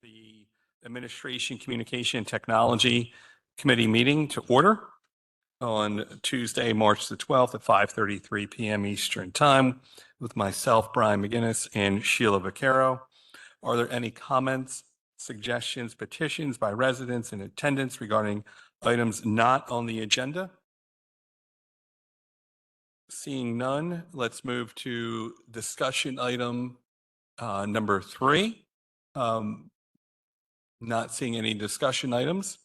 The Administration, Communication, and Technology Committee meeting to order on Tuesday, March the 12th at 5:33 p.m. Eastern Time with myself, Brian McGinnis, and Sheila Vaccaro. Are there any comments, suggestions, petitions by residents in attendance regarding items not on the agenda? Seeing none, let's move to discussion item number 3. Not seeing any discussion items.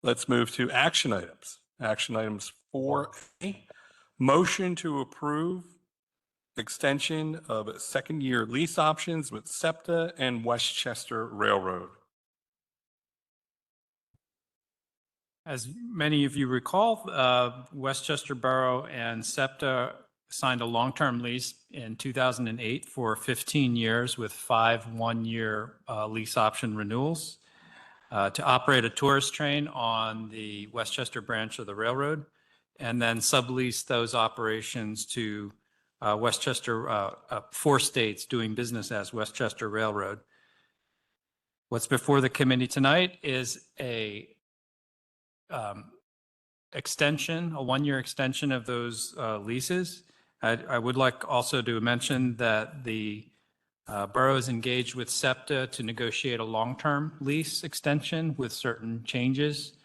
Let's move to action items. Action items 4A. Motion to approve extension of second-year lease options with SEPTA and Westchester Railroad. As many of you recall, Westchester Borough and SEPTA signed a long-term lease in 2008 for 15 years with 5 one-year lease option renewals to operate a tourist train on the Westchester branch of the railroad, and then sublease those operations to Westchester, 4 states doing business as Westchester Railroad. What's before the committee tonight is a extension, a 1-year extension of those leases. I would like also to mention that the borough is engaged with SEPTA to negotiate a long-term lease extension with certain changes.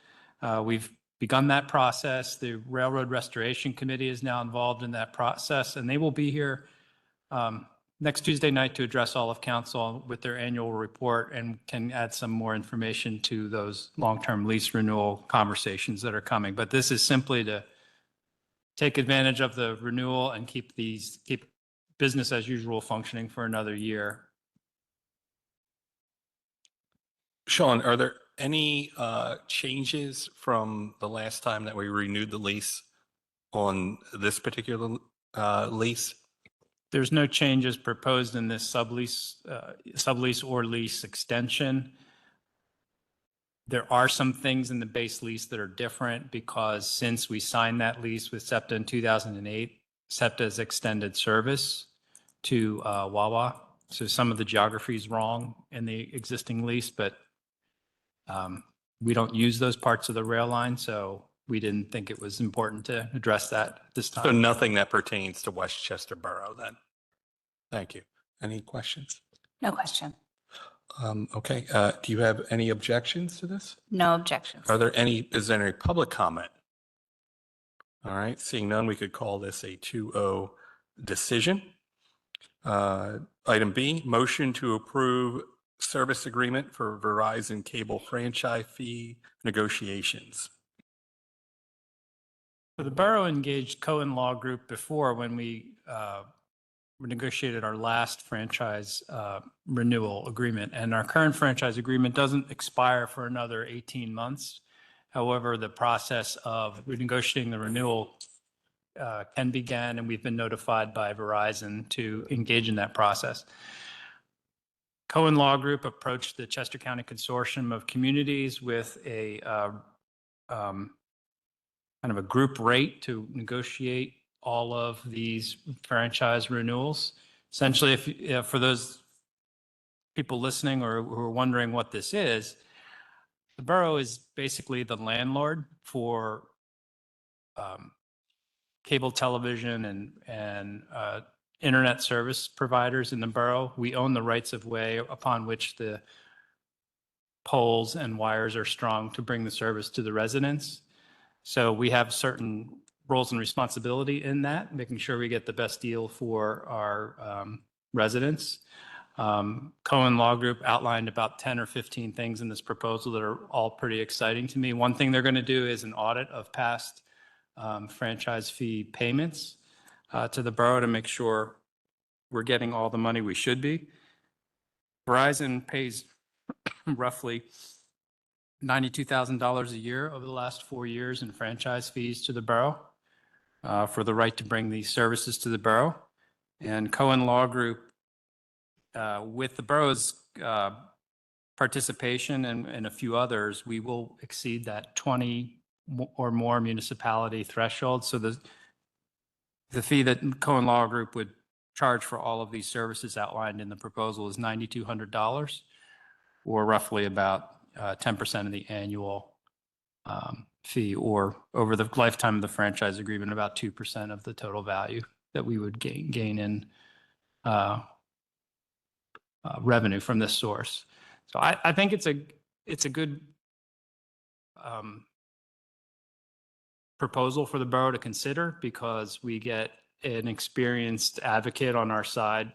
We've begun that process. The Railroad Restoration Committee is now involved in that process, and they will be here next Tuesday night to address all of council with their annual report and can add some more information to those long-term lease renewal conversations that are coming. But this is simply to take advantage of the renewal and keep business as usual functioning for another year. Sean, are there any changes from the last time that we renewed the lease on this particular lease? There's no changes proposed in this sublease or lease extension. There are some things in the base lease that are different because since we signed that lease with SEPTA in 2008, SEPTA has extended service to Wawa. So some of the geography is wrong in the existing lease, but we don't use those parts of the rail line, so we didn't think it was important to address that this time. So nothing that pertains to Westchester Borough then? Thank you. Any questions? No question. Okay. Do you have any objections to this? No objections. Is there any public comment? All right. Seeing none, we could call this a 2-0 decision. Item B, motion to approve service agreement for Verizon cable franchise fee negotiations. So the borough engaged Cohen Law Group before when we negotiated our last franchise renewal agreement, and our current franchise agreement doesn't expire for another 18 months. However, the process of renegotiating the renewal can begin, and we've been notified by Verizon to engage in that process. Cohen Law Group approached the Chester County Consortium of Communities with a kind of a group rate to negotiate all of these franchise renewals. Essentially, if for those people listening or who are wondering what this is, the borough is basically the landlord for cable television and internet service providers in the borough. We own the rights of way upon which the poles and wires are strung to bring the service to the residents. So we have certain roles and responsibility in that, making sure we get the best deal for our residents. Cohen Law Group outlined about 10 or 15 things in this proposal that are all pretty exciting to me. One thing they're going to do is an audit of past franchise fee payments to the borough to make sure we're getting all the money we should be. Verizon pays roughly $92,000 a year over the last 4 years in franchise fees to the borough for the right to bring these services to the borough. And Cohen Law Group, with the borough's participation and a few others, we will exceed that 20 or more municipality threshold. So the fee that Cohen Law Group would charge for all of these services outlined in the proposal is $9,200. or roughly about 10% of the annual fee, or over the lifetime of the franchise agreement, about 2% of the total value that we would gain in revenue from this source. So I think it's a good proposal for the borough to consider, because we get an experienced advocate on our side,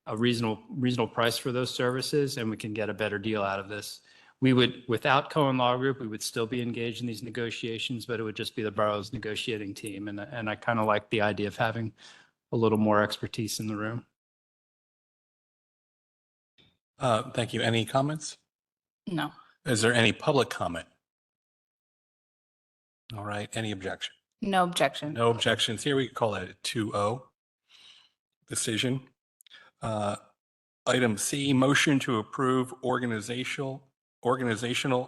a reasonable price for those services, and we can get a better deal out of this. We would, without Cohen Law Group, we would still be engaged in these negotiations, but it would just be the borough's negotiating team. And I kind of like the idea of having a little more expertise in the room. Thank you. Any comments? No. Is there any public comment? All right. Any objection? No objection. No objections here. We could call that a 2-0 decision. Item C, motion to approve organizational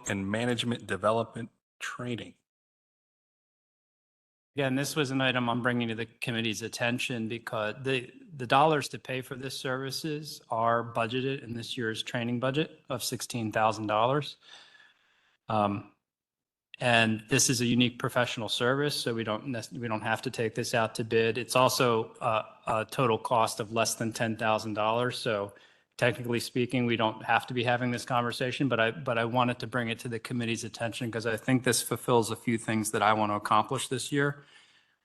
and management development training. Again, this was an item I'm bringing to the committee's attention because the dollars to pay for this services are budgeted in this year's training budget of $16,000. And this is a unique professional service, so we don't have to take this out to bid. It's also a total cost of less than $10,000. So technically speaking, we don't have to be having this conversation, but I wanted to bring it to the committee's attention because I think this fulfills a few things that I want to accomplish this year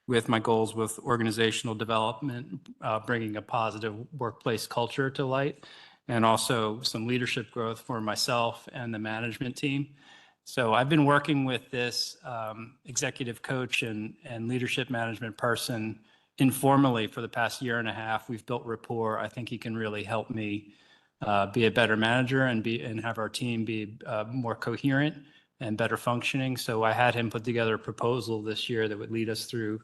with my goals with organizational development, bringing a positive workplace culture to light, and also some leadership growth for myself and the management team. So I've been working with this executive coach and leadership management person informally for the past year and a half. We've built rapport. I think he can really help me be a better manager and have our team be more coherent and better functioning. So I had him put together a proposal this year that would lead us through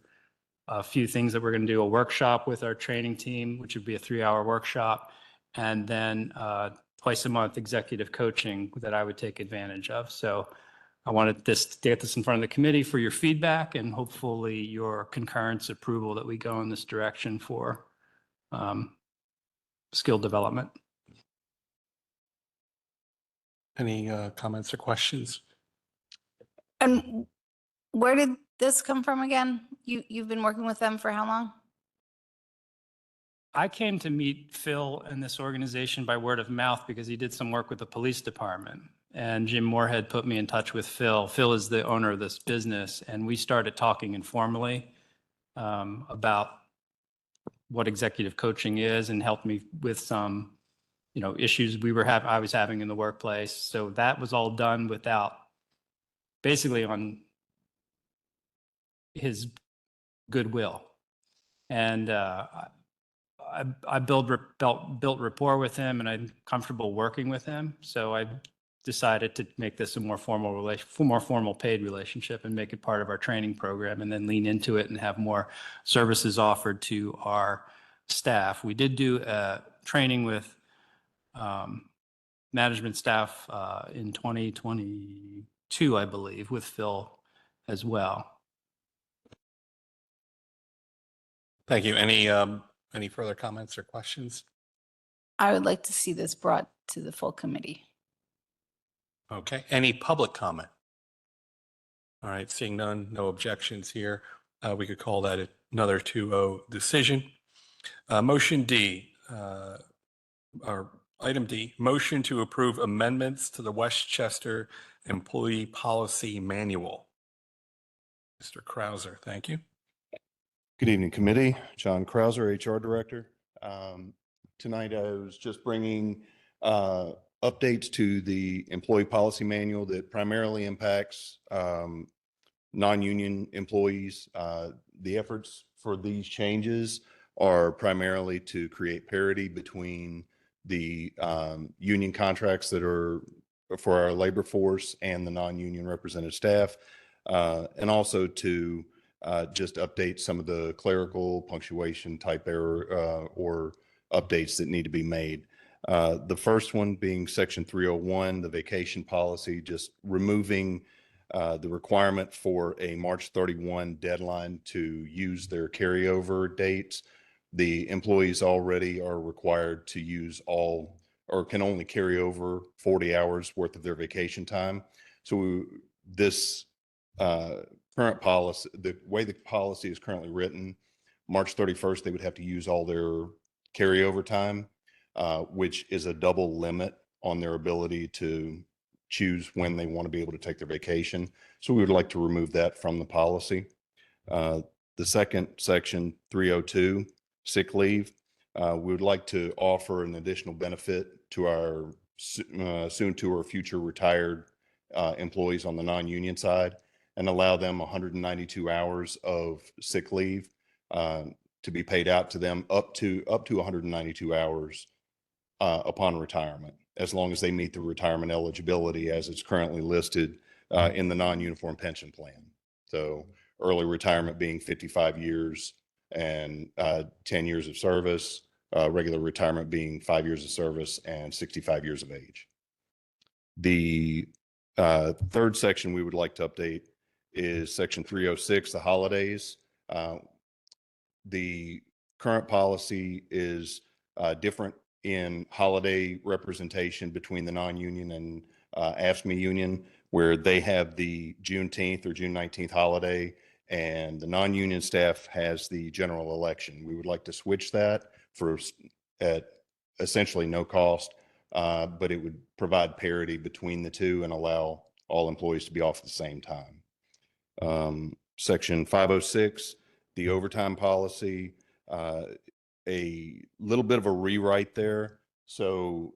a few things that we're going to do: a workshop with our training team, which would be a 3-hour workshop, and then twice a month executive coaching that I would take advantage of. So I wanted to get this in front of the committee for your feedback and hopefully your concurrence approval that we go in this direction for skill development. Any comments or questions? And where did this come from again? You've been working with them for how long? I came to meet Phil in this organization by word of mouth because he did some work with the police department. And Jim Moorhead put me in touch with Phil. Phil is the owner of this business. And we started talking informally about what executive coaching is, and helped me with some, issues I was having in the workplace. So that was all done basically on his goodwill. And I built rapport with him, and I'm comfortable working with him. So I decided to make this a more formal paid relationship and make it part of our training program, and then lean into it and have more services offered to our staff. We did do a training with management staff in 2022, I believe, with Phil as well. Thank you. Any further comments or questions? I would like to see this brought to the full committee. Okay. Any public comment? All right. Seeing none, no objections here. We could call that another 2-0 decision. Motion D, or item D, motion to approve amendments to the Westchester Employee Policy Manual. Mr. Krauser, thank you. Good evening, committee. John Krauser, HR Director. Tonight I was just bringing updates to the employee policy manual that primarily impacts non-union employees. The efforts for these changes are primarily to create parity between the union contracts that are for our labor force and the non-union represented staff, and also to just update some of the clerical punctuation type error or updates that need to be made. The first one being Section 301, the vacation policy, just removing the requirement for a March 31 deadline to use their carryover dates. The employees already are required to use all or can only carry over 40 hours worth of their vacation time. So this current policy, the way the policy is currently written, March 31st, they would have to use all their carryover time, which is a double limit on their ability to choose when they want to be able to take their vacation. So we would like to remove that from the policy. The second section, 302, sick leave, we would like to offer an additional benefit to our soon to or future retired employees on the non-union side, and allow them 192 hours of sick leave to be paid out to them up to 192 hours upon retirement, as long as they meet the retirement eligibility as it's currently listed in the non-uniform pension plan. So early retirement being 55 years and 10 years of service, regular retirement being 5 years of service and 65 years of age. The third section we would like to update is section 306, the holidays. The current policy is different in holiday representation between the non-union and AFSCME union, where they have the Juneteenth or June 19th holiday, and the non-union staff has the general election. We would like to switch that at essentially no cost, but it would provide parity between the two and allow all employees to be off at the same time. Section 506, the overtime policy, a little bit of a rewrite there. So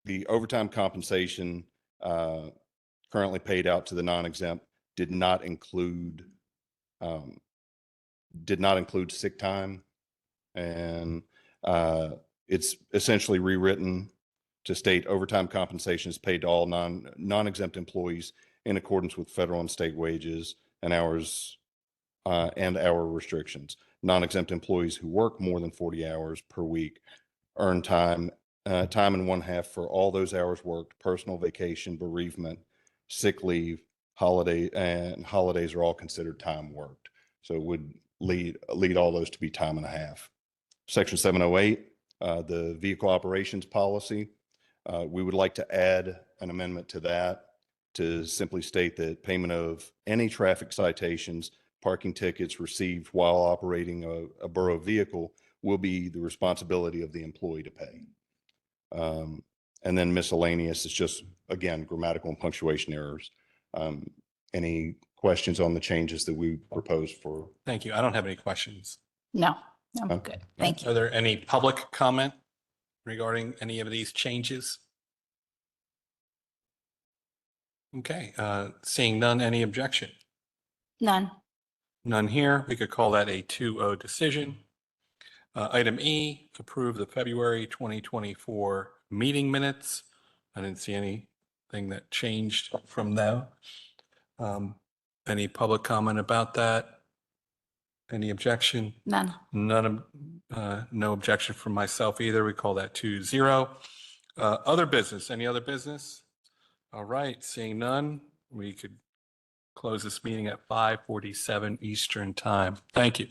the overtime compensation currently paid out to the non-exempt did not include sick time, and it's essentially rewritten to state overtime compensation is paid to all non-exempt employees in accordance with federal and state wages and hours and hour restrictions. Non-exempt employees who work more than 40 hours per week earn time and 1/2 for all those hours worked. Personal vacation, bereavement, sick leave, holidays are all considered time worked. So it would lead all those to be time and 1/2. Section 708, the vehicle operations policy. We would like to add an amendment to that to simply state that payment of any traffic citations, parking tickets received while operating a borough vehicle will be the responsibility of the employee to pay. And then miscellaneous is just, again, grammatical and punctuation errors. Any questions on the changes that we proposed for? Thank you. I don't have any questions. No, I'm Okay. good. Thank you. Are there any public comment regarding any of these changes? Okay, seeing none, any objection? None. None here. We could call that a 2-0 decision. Item E, approve the February 2024 meeting minutes. I didn't see anything that changed from that. Any public comment about that? Any objection? None. None, no objection from myself either. We call that 2-0. Other business, any other business? All right, seeing none, we could close this meeting at 5:47 Eastern Time. Thank you.